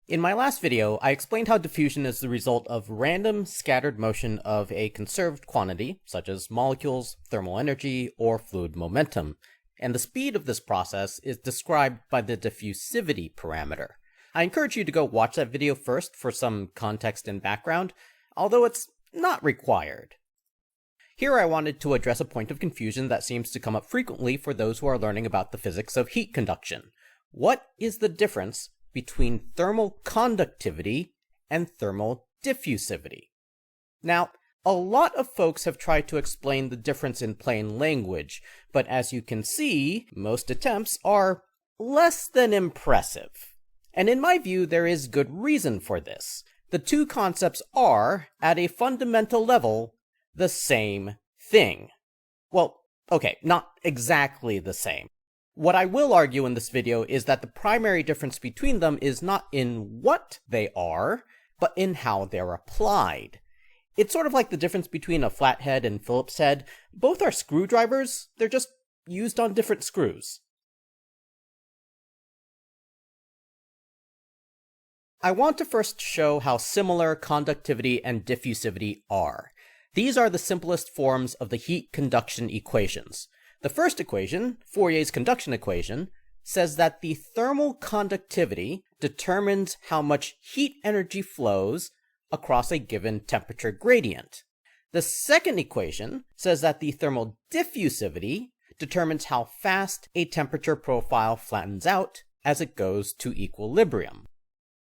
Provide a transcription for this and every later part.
In my last video, I explained how diffusion is the result of random scattered motion of a conserved quantity, such as molecules, thermal energy, or fluid momentum, and the speed of this process is described by the diffusivity parameter. I encourage you to go watch that video first for some context and background, although it's not required. Here I wanted to address a point of confusion that seems to come up frequently for those who are learning about the physics of heat conduction. What is the difference between thermal conductivity and thermal diffusivity? Now, a lot of folks have tried to explain the difference in plain language, but as you can see, most attempts are less than impressive. And in my view, there is good reason for this. The two concepts are, at a fundamental level, the same thing. Well, okay, not exactly the same. What I will argue in this video is that the primary difference between them is not in what they are, but in how they're applied. It's sort of like the difference between a flathead and Phillips head. Both are screwdrivers, they're just used on different screws. I want to first show how similar conductivity and diffusivity are. These are the simplest forms of the heat conduction equations. The first equation, Fourier's conduction equation, says that the thermal conductivity determines how much heat energy flows across a given temperature gradient. The second equation says that the thermal diffusivity determines how fast a temperature profile flattens out as it goes to equilibrium.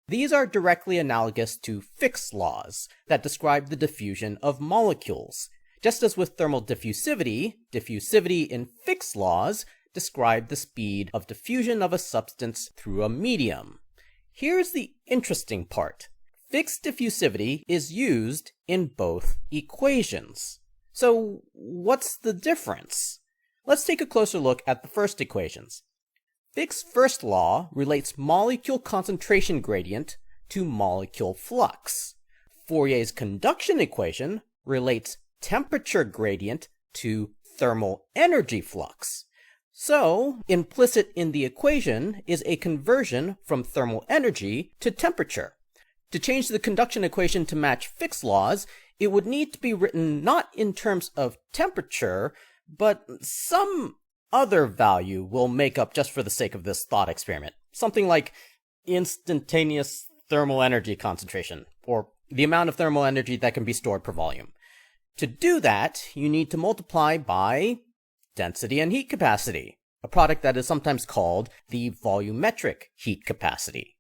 These are directly analogous to Fick's laws that describe the diffusion of molecules. Just as with thermal diffusivity, diffusivity in Fick's laws describe the speed of diffusion of a substance through a medium. Here's the interesting part. Fick's diffusivity is used in both equations. So what's the difference? Let's take a closer look at the first equations. Fick's first law relates molecule concentration gradient to molecule flux. Fourier's conduction equation relates temperature gradient to thermal energy flux. So, implicit in the equation is a conversion from thermal energy to temperature. To change the conduction equation to match Fick's laws, it would need to be written not in terms of temperature, but some other value we'll make up just for the sake of this thought experiment. Something like instantaneous thermal energy concentration, or the amount of thermal energy that can be stored per volume. To do that, you need to multiply by density and heat capacity, a product that is sometimes called the volumetric heat capacity.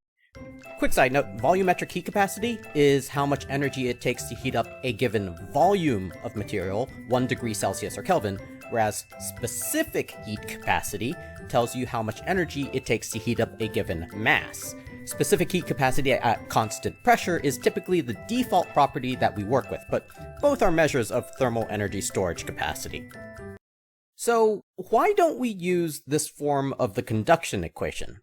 Quick side note, volumetric heat capacity is how much energy it takes to heat up a given volume of material, 1 degree Celsius or Kelvin, whereas specific heat capacity tells you how much energy it takes to heat up a given mass. Specific heat capacity at constant pressure is typically the default property that we work with, but both are measures of thermal energy storage capacity. So, why don't we use this form of the conduction equation?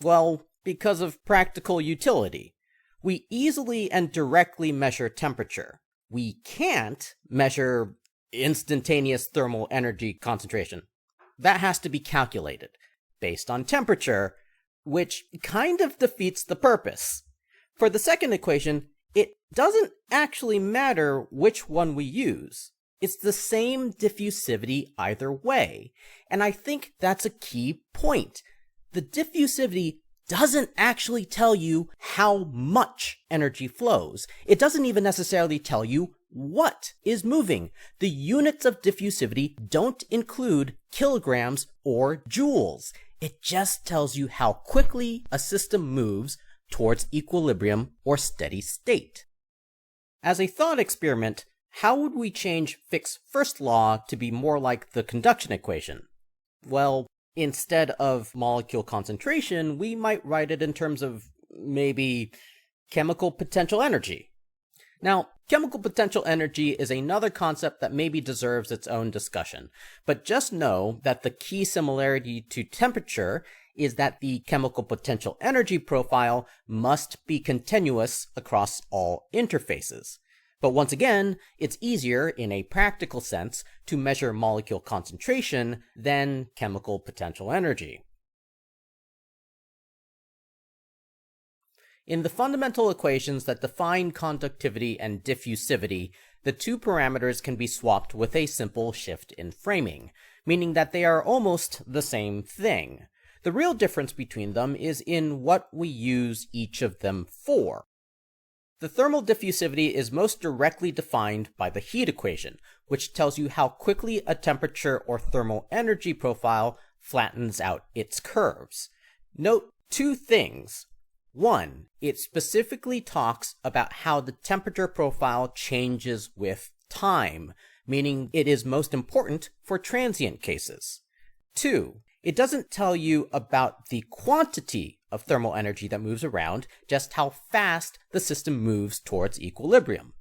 Well, because of practical utility. We easily and directly measure temperature. We can't measure instantaneous thermal energy concentration. That has to be calculated based on temperature, which kind of defeats the purpose. For the second equation, it doesn't actually matter which one we use. It's the same diffusivity either way, and I think that's a key point. The diffusivity doesn't actually tell you how much energy flows. It doesn't even necessarily tell you what is moving. The units of diffusivity don't include kilograms or joules. It just tells you how quickly a system moves towards equilibrium or steady state. As a thought experiment, how would we change Fick's first law to be more like the conduction equation? Well, instead of molecule concentration, we might write it in terms of maybe chemical potential energy. Now, chemical potential energy is another concept that maybe deserves its own discussion, but just know that the key similarity to temperature is that the chemical potential energy profile must be continuous across all interfaces. But once again, it's easier, in a practical sense, to measure molecule concentration than chemical potential energy. In the fundamental equations that define conductivity and diffusivity, the two parameters can be swapped with a simple shift in framing, meaning that they are almost the same thing. The real difference between them is in what we use each of them for. The thermal diffusivity is most directly defined by the heat equation, which tells you how quickly a temperature or thermal energy profile flattens out its curves. Note two things. One, it specifically talks about how the temperature profile changes with time, meaning it is most important for transient cases. Two, it doesn't tell you about the quantity of thermal energy that moves around, just how fast the system moves towards equilibrium.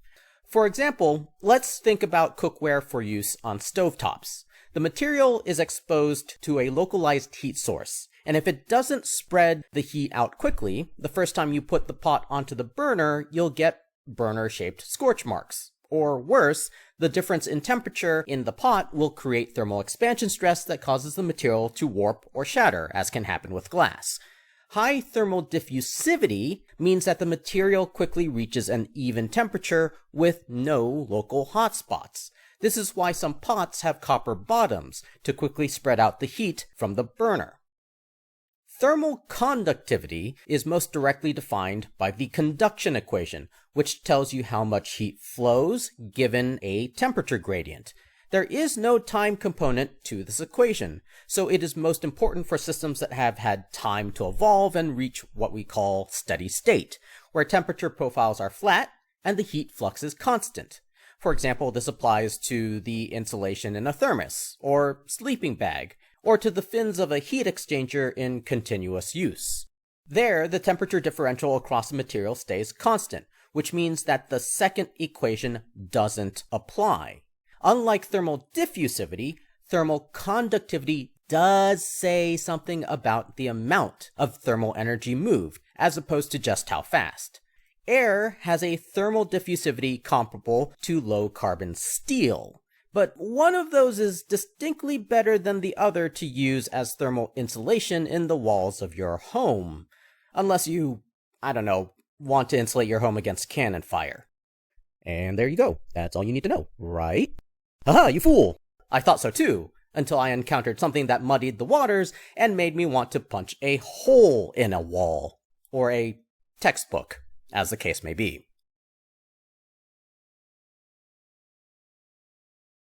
For example, let's think about cookware for use on stovetops. The material is exposed to a localized heat source, and if it doesn't spread the heat out quickly, the first time you put the pot onto the burner, you'll get burner-shaped scorch marks. Or worse, the difference in temperature in the pot will create thermal expansion stress that causes the material to warp or shatter, as can happen with glass. High thermal diffusivity means that the material quickly reaches an even temperature with no local hotspots. This is why some pots have copper bottoms, to quickly spread out the heat from the burner. Thermal conductivity is most directly defined by the conduction equation, which tells you how much heat flows given a temperature gradient. There is no time component to this equation, so it is most important for systems that have had time to evolve and reach what we call steady state, where temperature profiles are flat and the heat flux is constant. For example, this applies to the insulation in a thermos, or sleeping bag, or to the fins of a heat exchanger in continuous use. There, the temperature differential across the material stays constant, which means that the second equation doesn't apply. Unlike thermal diffusivity, thermal conductivity does say something about the amount of thermal energy moved, as opposed to just how fast. Air has a thermal diffusivity comparable to low-carbon steel, but one of those is distinctly better than the other to use as thermal insulation in the walls of your home. Unless you, want to insulate your home against cannon fire. And there you go. That's all you need to know, right? Haha, you fool! I thought so too, until I encountered something that muddied the waters and made me want to punch a hole in a wall. Or a textbook, as the case may be.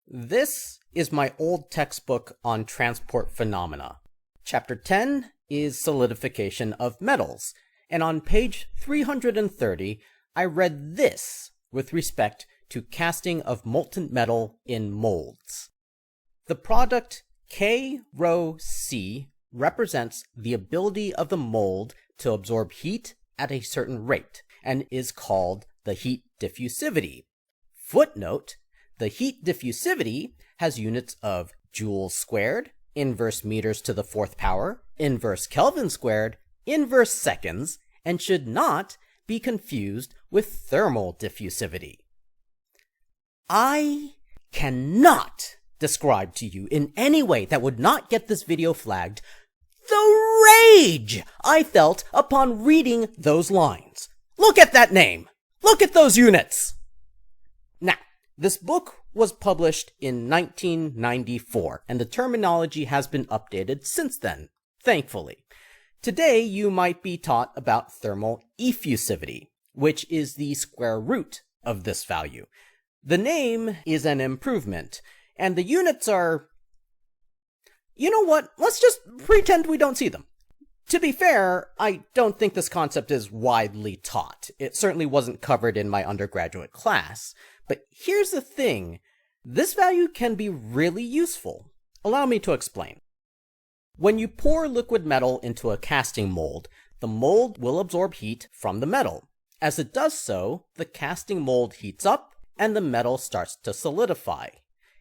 This is my old textbook on transport phenomena. Chapter 10 is solidification of metals, and on page 330, I read this with respect to casting of molten metal in molds. The product K rho C represents the ability of the mold to absorb heat at a certain rate, and is called the heat diffusivity. Footnote: the heat diffusivity has units of joules squared, inverse meters to the fourth power, inverse Kelvin squared, inverse seconds, and should not be confused with thermal diffusivity. I cannot describe to you in any way that would not get this video flagged the rage I felt upon reading those lines. Look at that name! Look at those units! Now, this book was published in 1994, and the terminology has been updated since then, thankfully. Today, you might be taught about thermal effusivity, which is the square root of this value. The name is an improvement, and the units are... You know what? Let's just pretend we don't see them. To be fair, I don't think this concept is widely taught. It certainly wasn't covered in my undergraduate class. But here's the thing. This value can be really useful. Allow me to explain. When you pour liquid metal into a casting mold, the mold will absorb heat from the metal. As it does so, the casting mold heats up and the metal starts to solidify.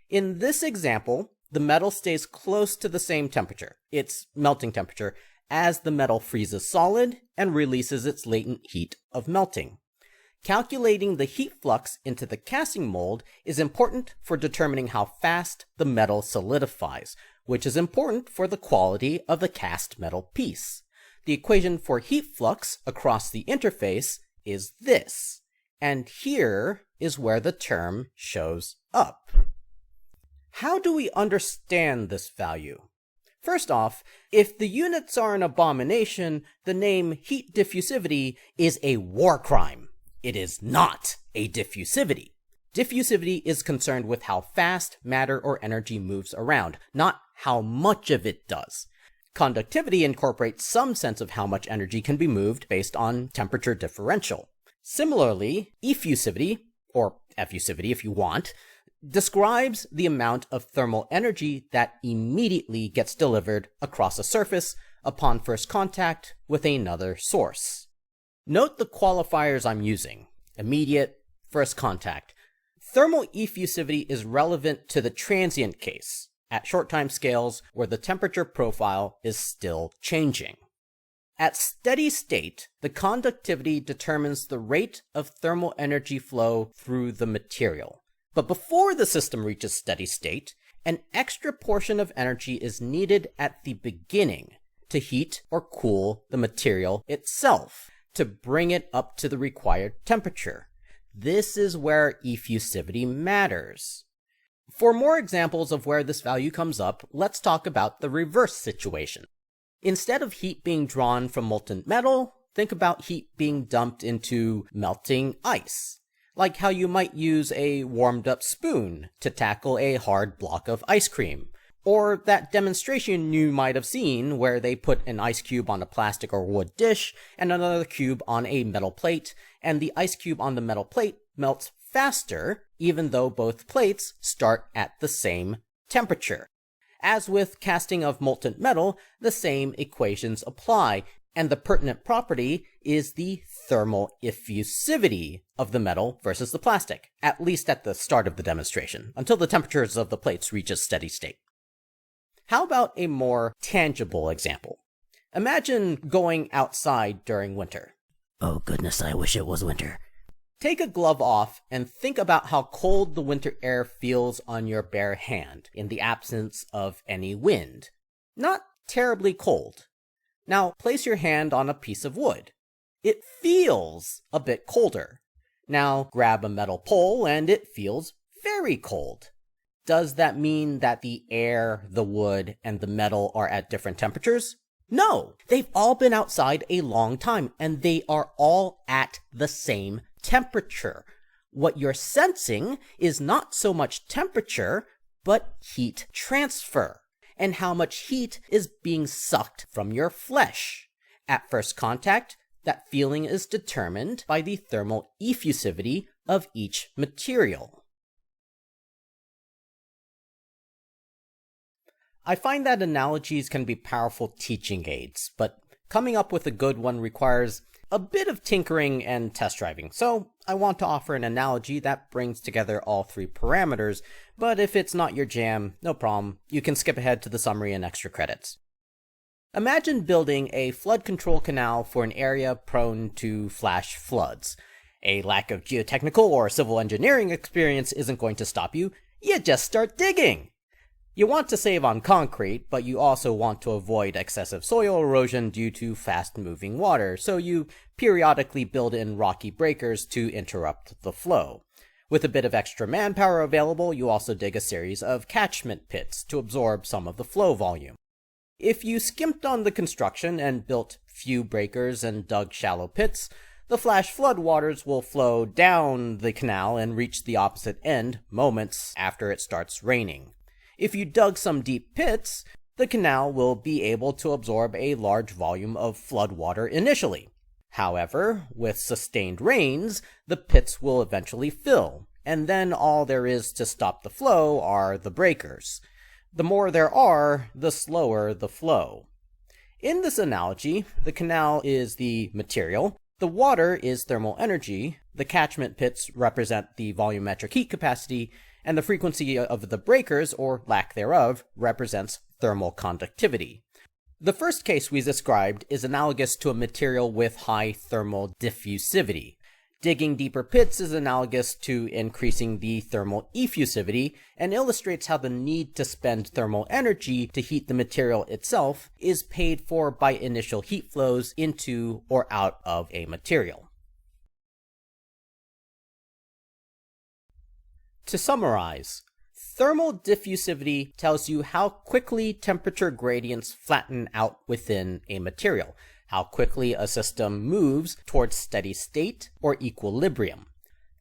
In this example, the metal stays close to the same temperature, its melting temperature, as the metal freezes solid and releases its latent heat of melting. Calculating the heat flux into the casting mold is important for determining how fast the metal solidifies, which is important for the quality of the cast metal piece. the equation for heat flux across the interface is this, and here is where the term shows up. How do we understand this value? First off, if the units are an abomination, the name heat diffusivity is a war crime. It is not a diffusivity. Diffusivity is concerned with how fast matter or energy moves around, not how much of it does. Conductivity incorporates some sense of how much energy can be moved based on temperature differential. Similarly, effusivity, or effusivity if you want, describes the amount of thermal energy that immediately gets delivered across a surface upon first contact with another source. Note the qualifiers I'm using: immediate, first contact. Thermal effusivity is relevant to the transient case, at short time scales where the temperature profile is still changing. At steady state, the conductivity determines the rate of thermal energy flow through the material. But before the system reaches steady state, an extra portion of energy is needed at the beginning to heat or cool the material itself, to bring it up to the required temperature. This is where effusivity matters. For more examples of where this value comes up, let's talk about the reverse situation. Instead of heat being drawn from molten metal, think about heat being dumped into melting ice. Like how you might use a warmed-up spoon to tackle a hard block of ice cream. Or that demonstration you might have seen where they put an ice cube on a plastic or wood dish and another cube on a metal plate, and the ice cube on the metal plate melts faster, even though both plates start at the same temperature. As with casting of molten metal, the same equations apply, and the pertinent property is the thermal effusivity of the metal versus the plastic, at least at the start of the demonstration, until the temperatures of the plates reach a steady state. How about a more tangible example? Imagine going outside during winter. Oh goodness, I wish it was winter. Take a glove off and think about how cold the winter air feels on your bare hand in the absence of any wind. Not terribly cold. Now place your hand on a piece of wood. It feels a bit colder. Now grab a metal pole and it feels very cold. Does that mean that the air, the wood, and the metal are at different temperatures? No! They've all been outside a long time, and they are all at the same temperature. What you're sensing is not so much temperature, but heat transfer, and how much heat is being sucked from your flesh. At first contact, that feeling is determined by the thermal effusivity of each material. I find that analogies can be powerful teaching aids, but coming up with a good one requires a bit of tinkering and test driving, so I want to offer an analogy that brings together all three parameters, but if it's not your jam, no problem, you can skip ahead to the summary and extra credits. Imagine building a flood control canal for an area prone to flash floods. A lack of geotechnical or civil engineering experience isn't going to stop you, you just start digging! You want to save on concrete, but you also want to avoid excessive soil erosion due to fast-moving water, so you periodically build in rocky breakers to interrupt the flow. With a bit of extra manpower available, you also dig a series of catchment pits to absorb some of the flow volume. If you skimped on the construction and built few breakers and dug shallow pits, the flash flood waters will flow down the canal and reach the opposite end moments after it starts raining. If you dug some deep pits, the canal will be able to absorb a large volume of flood water initially. However, with sustained rains, the pits will eventually fill, and then all there is to stop the flow are the breakers. The more there are, the slower the flow. In this analogy, the canal is the material, the water is thermal energy, the catchment pits represent the volumetric heat capacity, and the frequency of the breakers, or lack thereof, represents thermal conductivity. The first case we described is analogous to a material with high thermal diffusivity. Digging deeper pits is analogous to increasing the thermal effusivity and illustrates how the need to spend thermal energy to heat the material itself is paid for by initial heat flows into or out of a material. To summarize, thermal diffusivity tells you how quickly temperature gradients flatten out within a material, how quickly a system moves towards steady state or equilibrium.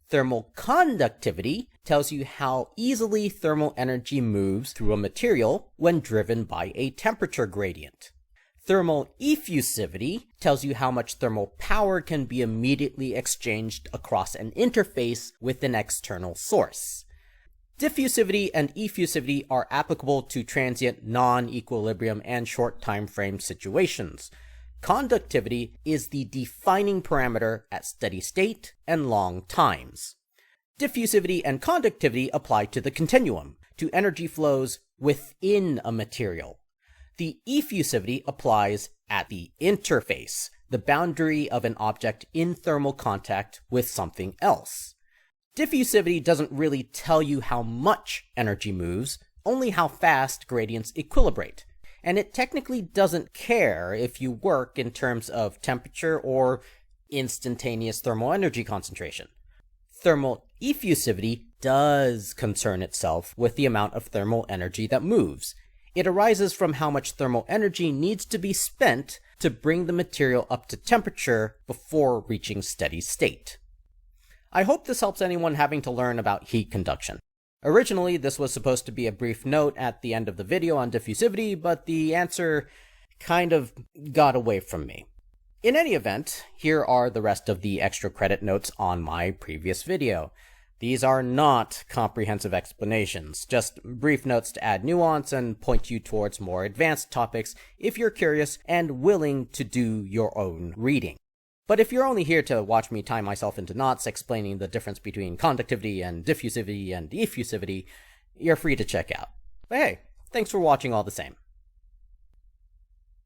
Thermal conductivity tells you how easily thermal energy moves through a material when driven by a temperature gradient. Thermal effusivity tells you how much thermal power can be immediately exchanged across an interface with an external source. Diffusivity and effusivity are applicable to transient non-equilibrium and short time frame situations. Conductivity is the defining parameter at steady state and long times. Diffusivity and conductivity apply to the continuum, to energy flows within a material. The effusivity applies at the interface, the boundary of an object in thermal contact with something else. Diffusivity doesn't really tell you how much energy moves, only how fast gradients equilibrate. And it technically doesn't care if you work in terms of temperature or instantaneous thermal energy concentration. Thermal effusivity does concern itself with the amount of thermal energy that moves. It arises from how much thermal energy needs to be spent to bring the material up to temperature before reaching steady state. I hope this helps anyone having to learn about heat conduction. Originally, this was supposed to be a brief note at the end of the video on diffusivity, but the answer kind of got away from me. In any event, here are the rest of the extra credit notes on my previous video. These are not comprehensive explanations, just brief notes to add nuance and point you towards more advanced topics if you're curious and willing to do your own reading. But if you're only here to watch me tie myself into knots explaining the difference between conductivity and diffusivity and effusivity, you're free to check out. But hey, thanks for watching all the same.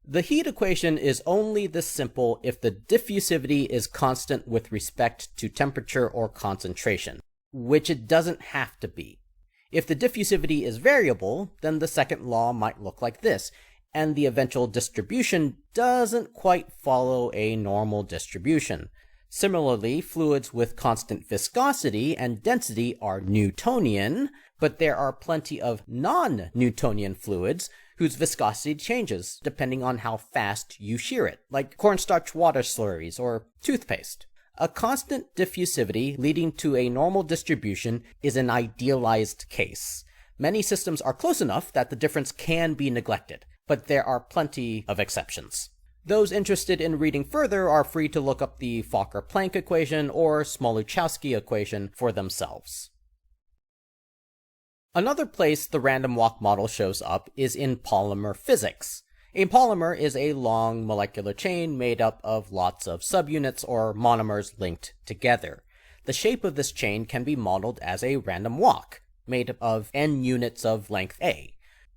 The heat equation is only this simple if the diffusivity is constant with respect to temperature or concentration, which it doesn't have to be. If the diffusivity is variable, then the second law might look like this, and the eventual distribution doesn't quite follow a normal distribution. Similarly, fluids with constant viscosity and density are Newtonian, but there are plenty of non-Newtonian fluids whose viscosity changes depending on how fast you shear it, like cornstarch water slurries or toothpaste. A constant diffusivity leading to a normal distribution is an idealized case. Many systems are close enough that the difference can be neglected, but there are plenty of exceptions. Those interested in reading further are free to look up the Fokker-Planck equation or Smoluchowski equation for themselves. Another place the random walk model shows up is in polymer physics. A polymer is a long molecular chain made up of lots of subunits or monomers linked together. The shape of this chain can be modeled as a random walk, made of n units of length A.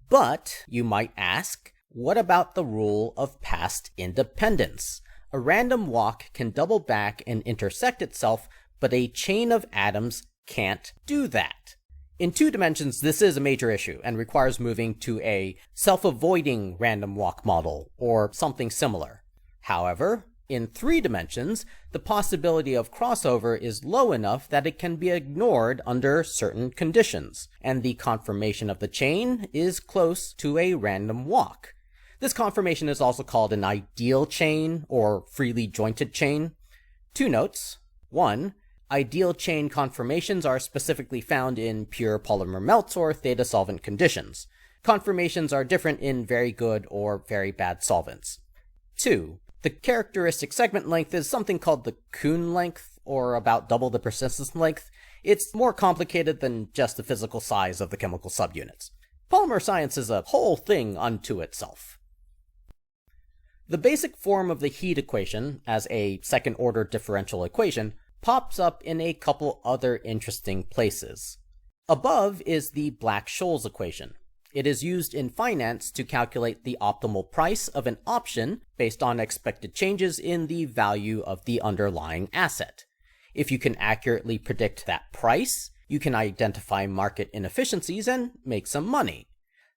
But, you might ask, what about the rule of past independence? A random walk can double back and intersect itself, but a chain of atoms can't do that. In 2 dimensions, this is a major issue and requires moving to a self-avoiding random walk model, or something similar. However, in 3 dimensions, the possibility of crossover is low enough that it can be ignored under certain conditions, and the conformation of the chain is close to a random walk. This conformation is also called an ideal chain, or freely jointed chain. 2 notes. 1. Ideal chain conformations are specifically found in pure polymer melts or theta solvent conditions. Conformations are different in very good or very bad solvents. 2. The characteristic segment length is something called the Kuhn length, or about double the persistence length. It's more complicated than just the physical size of the chemical subunits. Polymer science is a whole thing unto itself. The basic form of the heat equation, as a second-order differential equation, pops up in a couple other interesting places. Above is the Black-Scholes equation. It is used in finance to calculate the optimal price of an option based on expected changes in the value of the underlying asset. If you can accurately predict that price, you can identify market inefficiencies and make some money.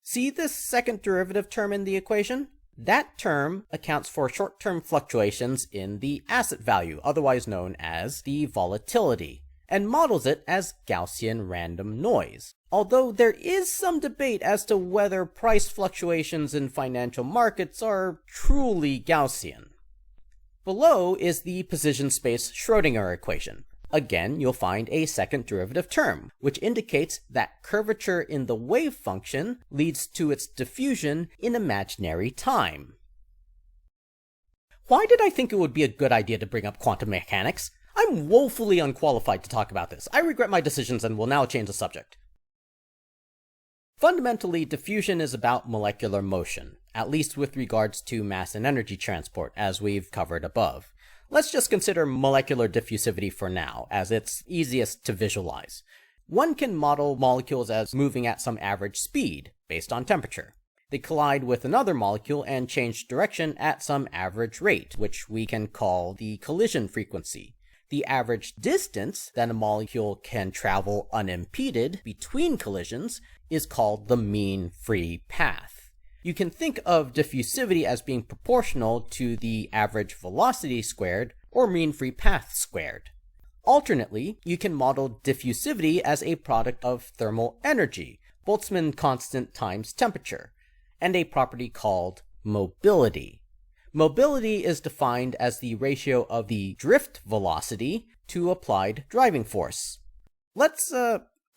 See this second derivative term in the equation? That term accounts for short-term fluctuations in the asset value, otherwise known as the volatility, and models it as Gaussian random noise. Although there is some debate as to whether price fluctuations in financial markets are truly Gaussian. Below is the position space Schrodinger equation. Again, you'll find a second derivative term, which indicates that curvature in the wave function leads to its diffusion in imaginary time. Why did I think it would be a good idea to bring up quantum mechanics? I'm woefully unqualified to talk about this. I regret my decisions and will now change the subject. Fundamentally, diffusion is about molecular motion, at least with regards to mass and energy transport, as we've covered above. Let's just consider molecular diffusivity for now, as it's easiest to visualize. One can model molecules as moving at some average speed, based on temperature. They collide with another molecule and change direction at some average rate, which we can call the collision frequency. The average distance that a molecule can travel unimpeded between collisions is called the mean free path. You can think of diffusivity as being proportional to the average velocity squared, or mean free path squared. Alternately, you can model diffusivity as a product of thermal energy, Boltzmann constant times temperature, and a property called mobility. Mobility is defined as the ratio of the drift velocity to applied driving force. Let's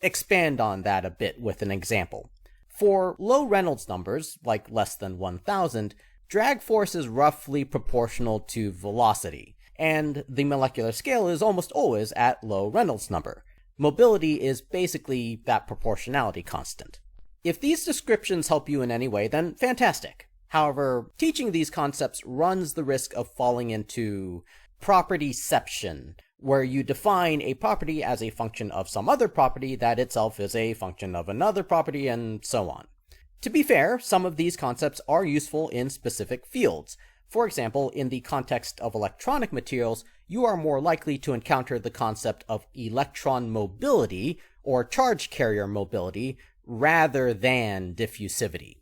expand on that a bit with an example. For low Reynolds numbers, like less than 1,000, drag force is roughly proportional to velocity, and the molecular scale is almost always at low Reynolds number. Mobility is basically that proportionality constant. If these descriptions help you in any way, then fantastic. However, teaching these concepts runs the risk of falling into propertyception, where you define a property as a function of some other property that itself is a function of another property, and so on. To be fair, some of these concepts are useful in specific fields. For example, in the context of electronic materials, you are more likely to encounter the concept of electron mobility or charge carrier mobility rather than diffusivity.